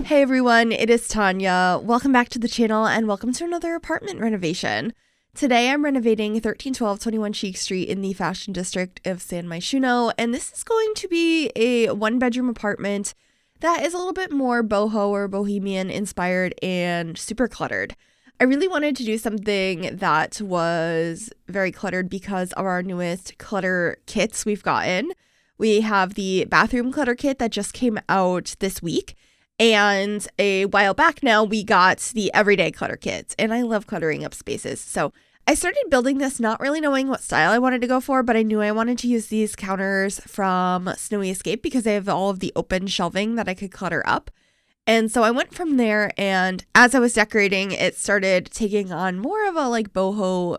Hey everyone, it is Tanya. Welcome back to the channel and welcome to another apartment renovation. Today I'm renovating 131221 Chic Street in the fashion district of San Myshuno, and this is going to be a one-bedroom apartment that is a little bit more boho or bohemian inspired and super cluttered. I really wanted to do something that was very cluttered because of our newest clutter kits we've gotten. We have the bathroom clutter kit that just came out this week. And a while back now, we got the everyday clutter kits, and I love cluttering up spaces. So I started building this not really knowing what style I wanted to go for, but I knew I wanted to use these counters from Snowy Escape because they have all of the open shelving that I could clutter up. And so I went from there, and as I was decorating, it started taking on more of a like boho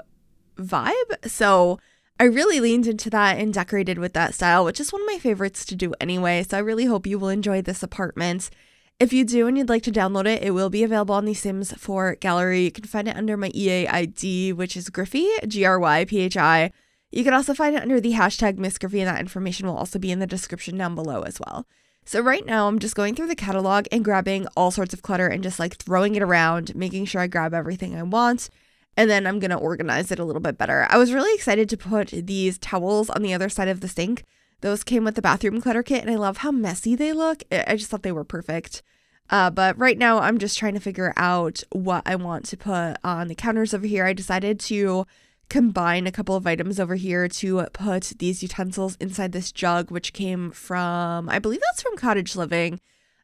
vibe. So I really leaned into that and decorated with that style, which is one of my favorites to do anyway. So I really hope you will enjoy this apartment. If you do and you'd like to download it, it will be available on the Sims 4 gallery. You can find it under my EA ID, which is Gryphi, Gryphi. You can also find it under the hashtag MissGryphi, and that information will also be in the description down below as well. So right now I'm just going through the catalog and grabbing all sorts of clutter and just like throwing it around, making sure I grab everything I want. And then I'm going to organize it a little bit better. I was really excited to put these towels on the other side of the sink. Those came with the bathroom clutter kit, and I love how messy they look. I just thought they were perfect. But right now, I'm just trying to figure out what I want to put on the counters over here. I decided to combine a couple of items over here to put these utensils inside this jug, which came from, I believe that's from Cottage Living.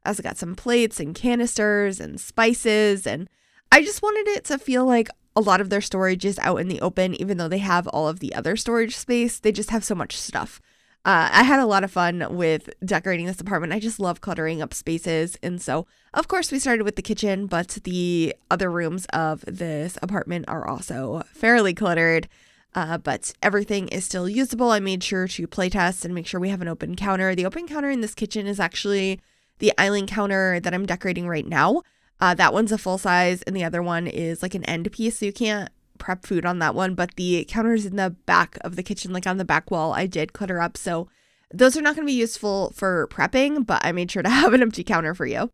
I also got some plates and canisters and spices, and I just wanted it to feel like a lot of their storage is out in the open, even though they have all of the other storage space. They just have so much stuff. I had a lot of fun with decorating this apartment. I just love cluttering up spaces. And so, of course, we started with the kitchen, but the other rooms of this apartment are also fairly cluttered. But everything is still usable. I made sure to playtest and make sure we have an open counter. The open counter in this kitchen is actually the island counter that I'm decorating right now. That one's a full size, and the other one is like an end piece, so you can't prep food on that one, but the counters in the back of the kitchen, like on the back wall, I did clutter up, so those are not going to be useful for prepping, but I made sure to have an empty counter for you.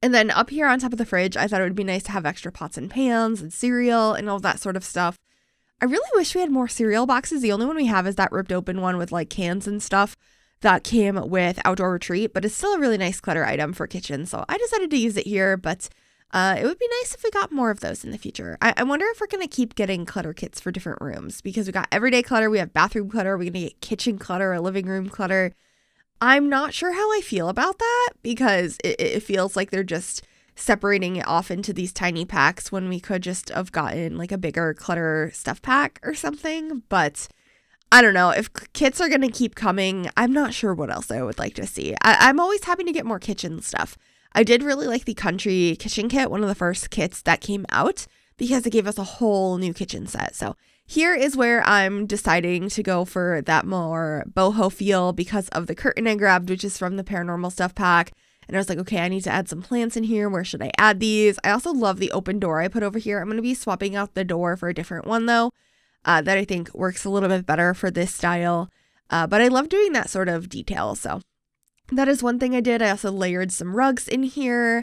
And then up here on top of the fridge, I thought it would be nice to have extra pots and pans and cereal and all that sort of stuff. I really wish we had more cereal boxes. The only one we have is that ripped open one with like cans and stuff that came with Outdoor Retreat, but it's still a really nice clutter item for kitchen, so I decided to use it here. But it would be nice if we got more of those in the future. I wonder if we're going to keep getting clutter kits for different rooms, because we got everyday clutter, we have bathroom clutter, we're going to get kitchen clutter, a living room clutter. I'm not sure how I feel about that, because it feels like they're just separating it off into these tiny packs when we could just have gotten like a bigger clutter stuff pack or something. But I don't know. If kits are going to keep coming, I'm not sure what else I would like to see. I'm always happy to get more kitchen stuff. I did really like the country kitchen kit, one of the first kits that came out, because it gave us a whole new kitchen set. So here is where I'm deciding to go for that more boho feel because of the curtain I grabbed, which is from the Paranormal Stuff Pack. And I was like, okay, I need to add some plants in here. Where should I add these? I also love the open door I put over here. I'm going to be swapping out the door for a different one, though, that I think works a little bit better for this style. But I love doing that sort of detail, so that is one thing I did. I also layered some rugs in here.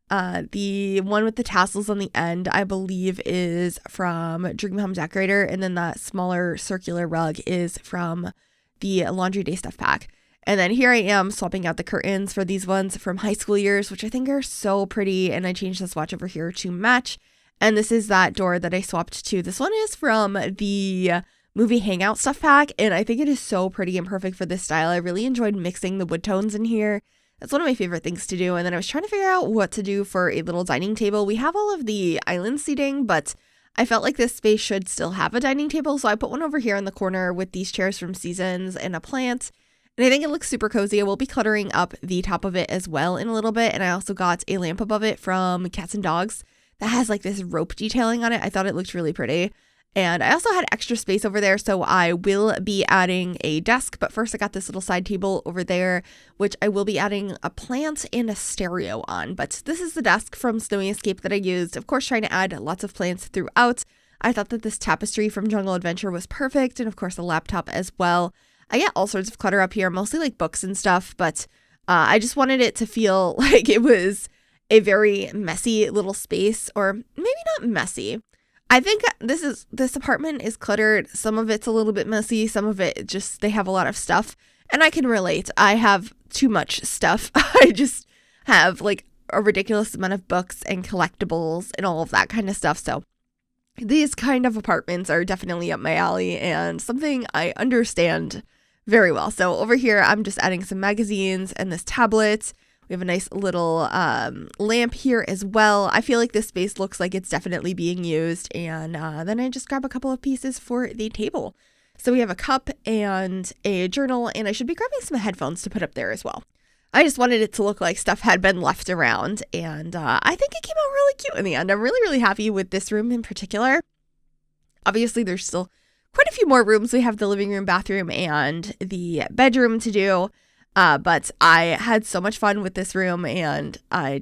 The one with the tassels on the end, I believe, is from Dream Home Decorator. And then that smaller circular rug is from the Laundry Day Stuff Pack. And then here I am swapping out the curtains for these ones from High School Years, which I think are so pretty. And I changed the swatch over here to match. And this is that door that I swapped to. This one is from the Movie Hangout Stuff Pack, and I think it is so pretty and perfect for this style. I really enjoyed mixing the wood tones in here. That's one of my favorite things to do. And then I was trying to figure out what to do for a little dining table. We have all of the island seating, but I felt like this space should still have a dining table, so I put one over here in the corner with these chairs from Seasons and a plant. And I think it looks super cozy. I will be cluttering up the top of it as well in a little bit. And I also got a lamp above it from Cats and Dogs that has like this rope detailing on it. I thought it looked really pretty. And I also had extra space over there, so I will be adding a desk. But first I got this little side table over there, which I will be adding a plant and a stereo on. But this is the desk from Snowy Escape that I used, of course, trying to add lots of plants throughout. I thought that this tapestry from Jungle Adventure was perfect, and of course a laptop as well. I get all sorts of clutter up here, mostly like books and stuff, but I just wanted it to feel like it was a very messy little space, or maybe not messy. I think this apartment is cluttered. Some of it's a little bit messy. Some of it just, they have a lot of stuff. And I can relate. I have too much stuff. I just have like a ridiculous amount of books and collectibles and all of that kind of stuff. So these kind of apartments are definitely up my alley and something I understand very well. So over here, I'm just adding some magazines and this tablet. We have a nice little lamp here as well. I feel like this space looks like it's definitely being used. And then I just grab a couple of pieces for the table. So we have a cup and a journal, and I should be grabbing some headphones to put up there as well. I just wanted it to look like stuff had been left around, and I think it came out really cute in the end. I'm really, really happy with this room in particular. Obviously, there's still quite a few more rooms. We have the living room, bathroom, and the bedroom to do, but I had so much fun with this room, and I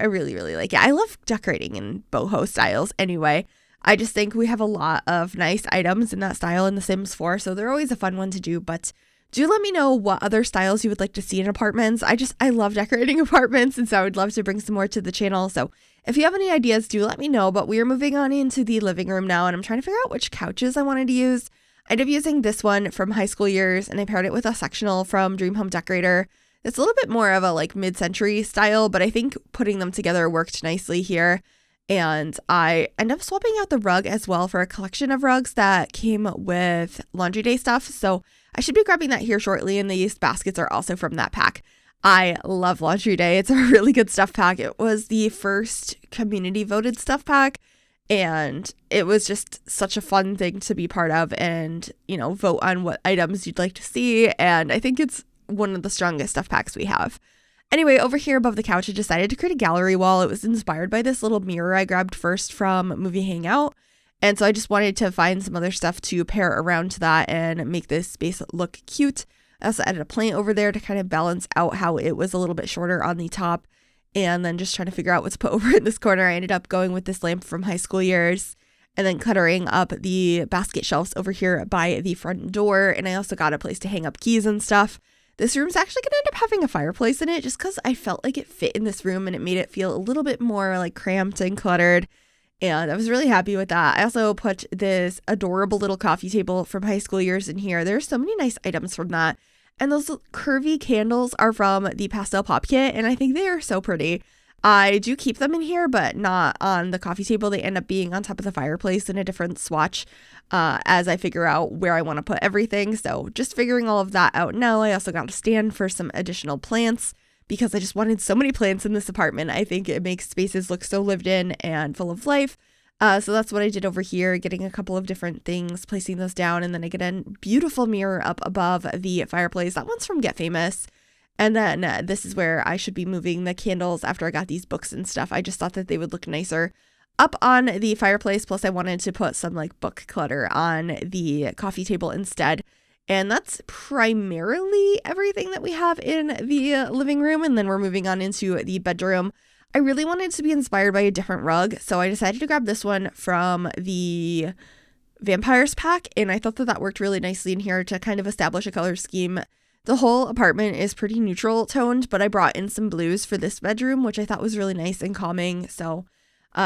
really, really like it. I love decorating in boho styles anyway. I just think we have a lot of nice items in that style in The Sims 4, so they're always a fun one to do, but do let me know what other styles you would like to see in apartments. I love decorating apartments, and so I would love to bring some more to the channel. So if you have any ideas, do let me know. But we are moving on into the living room now, and I'm trying to figure out which couches I wanted to use. I ended up using this one from high school years, and I paired it with a sectional from Dream Home Decorator. It's a little bit more of a like mid-century style, but I think putting them together worked nicely here. And I ended up swapping out the rug as well for a collection of rugs that came with laundry day stuff. So I should be grabbing that here shortly, and these baskets are also from that pack. I love Laundry Day. It's a really good stuff pack. It was the first community voted stuff pack, and it was just such a fun thing to be part of and, you know, vote on what items you'd like to see. And I think it's one of the strongest stuff packs we have. Anyway, over here above the couch, I decided to create a gallery wall. It was inspired by this little mirror I grabbed first from Movie Hangout. And so I just wanted to find some other stuff to pair around to that and make this space look cute. I also added a plant over there to kind of balance out how it was a little bit shorter on the top. And then just trying to figure out what to put over in this corner, I ended up going with this lamp from high school years and then cluttering up the basket shelves over here by the front door. And I also got a place to hang up keys and stuff. This room's actually going to end up having a fireplace in it just because I felt like it fit in this room and it made it feel a little bit more like cramped and cluttered. And I was really happy with that. I also put this adorable little coffee table from high school years in here. There's so many nice items from that. And those curvy candles are from the Pastel Pop Kit, and I think they are so pretty. I do keep them in here, but not on the coffee table. They end up being on top of the fireplace in a different swatch as I figure out where I want to put everything. So just figuring all of that out now. I also got a stand for some additional plants because I just wanted so many plants in this apartment. I think it makes spaces look so lived in and full of life. So that's what I did over here, getting a couple of different things, placing those down, and then I get a beautiful mirror up above the fireplace. That one's from Get Famous. And then this is where I should be moving the candles after I got these books and stuff. I just thought that they would look nicer up on the fireplace. Plus I wanted to put some like book clutter on the coffee table instead. And that's primarily everything that we have in the living room. And then we're moving on into the bedroom. I really wanted to be inspired by a different rug, so I decided to grab this one from the Vampires pack, and I thought that that worked really nicely in here to kind of establish a color scheme. The whole apartment is pretty neutral toned, but I brought in some blues for this bedroom, which I thought was really nice and calming. So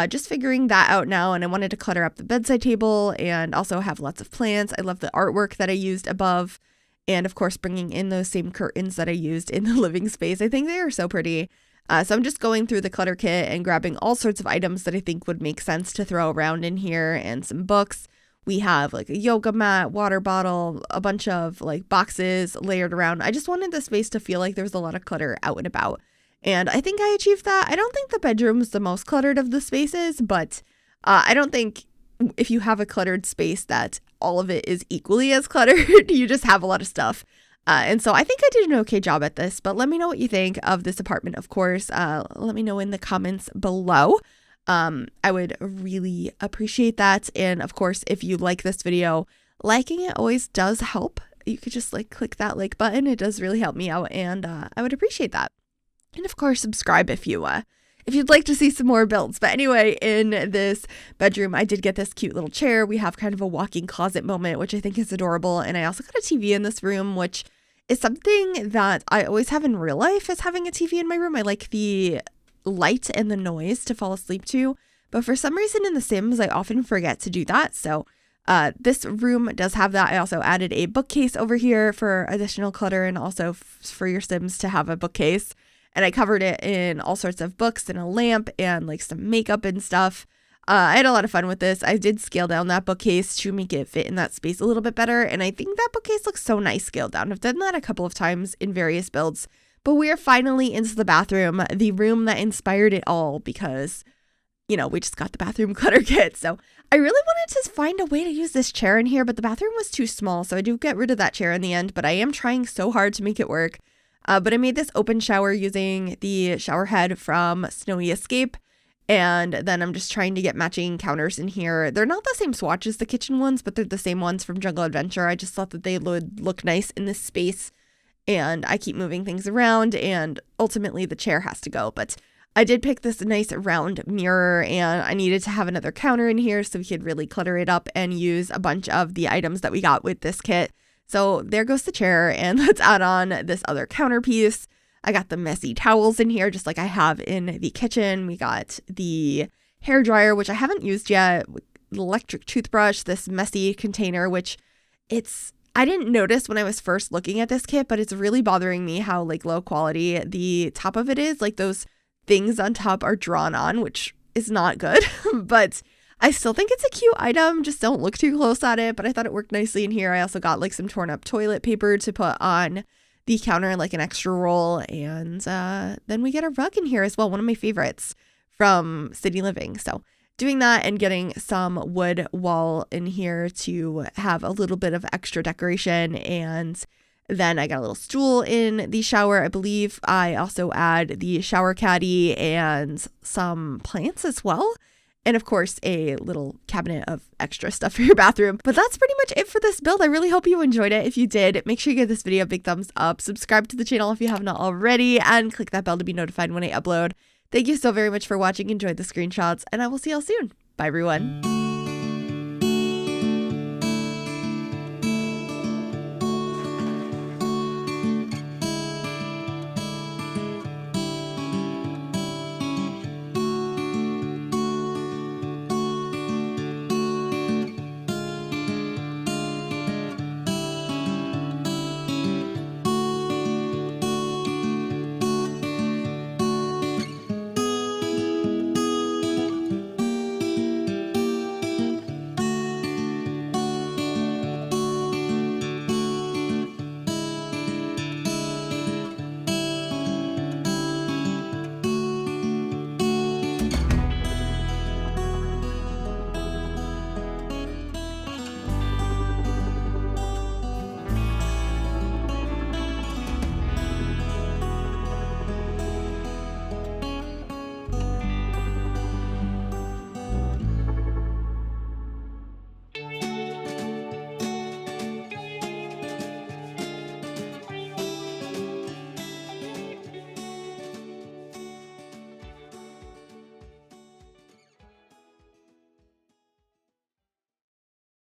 just figuring that out now, and I wanted to clutter up the bedside table and also have lots of plants. I love the artwork that I used above, and of course bringing in those same curtains that I used in the living space. I think they are so pretty. So I'm just going through the clutter kit and grabbing all sorts of items that I think would make sense to throw around in here, and some books. We have like a yoga mat, water bottle, a bunch of like boxes layered around. I just wanted the space to feel like there was a lot of clutter out and about. And I think I achieved that. I don't think the bedroom's the most cluttered of the spaces, but I don't think if you have a cluttered space that all of it is equally as cluttered. You just have a lot of stuff. And so I think I did an okay job at this, but let me know what you think of this apartment, of course. Let me know in the comments below. I would really appreciate that. And of course, if you like this video, liking it always does help. You could just like click that like button. It does really help me out, and I would appreciate that. And of course, subscribe if you'd like to see some more builds. But anyway, in this bedroom, I did get this cute little chair. We have kind of a walk-in closet moment, which I think is adorable. And I also got a TV in this room, which is something that I always have in real life, is having a TV in my room. I like the light and the noise to fall asleep to. But for some reason in The Sims, I often forget to do that. So this room does have that. I also added a bookcase over here for additional clutter and also for your Sims to have a bookcase. And I covered it in all sorts of books and a lamp and like some makeup and stuff. I had a lot of fun with this. I did scale down that bookcase to make it fit in that space a little bit better. And I think that bookcase looks so nice scaled down. I've done that a couple of times in various builds. But we are finally into the bathroom, the room that inspired it all because, you know, we just got the bathroom clutter kit. So I really wanted to find a way to use this chair in here, but the bathroom was too small. So I do get rid of that chair in the end, but I am trying so hard to make it work. But I made this open shower using the shower head from Snowy Escape. And then I'm just trying to get matching counters in here. They're not the same swatch as the kitchen ones, but they're the same ones from Jungle Adventure. I just thought that they would look nice in this space. And I keep moving things around and ultimately the chair has to go. But I did pick this nice round mirror and I needed to have another counter in here so we could really clutter it up and use a bunch of the items that we got with this kit. So there goes the chair, and let's add on this other counter piece. I got the messy towels in here just like I have in the kitchen. We got the hair dryer, which I haven't used yet, the electric toothbrush, this messy container, which I didn't notice when I was first looking at this kit, but it's really bothering me how like low quality the top of it is. Like those things on top are drawn on, which is not good, but I still think it's a cute item. Just don't look too close at it, but I thought it worked nicely in here. I also got like some torn up toilet paper to put on the counter, like an extra roll. And then we get a rug in here as well, one of my favorites from City Living. So doing that and getting some wood wall in here to have a little bit of extra decoration. And then I got a little stool in the shower. I believe I also add the shower caddy and some plants as well. And of course, a little cabinet of extra stuff for your bathroom. But that's pretty much it for this build. I really hope you enjoyed it. If you did, make sure you give this video a big thumbs up. Subscribe to the channel if you have not already. And click that bell to be notified when I upload. Thank you so very much for watching. Enjoy the screenshots. And I will see y'all soon. Bye, everyone.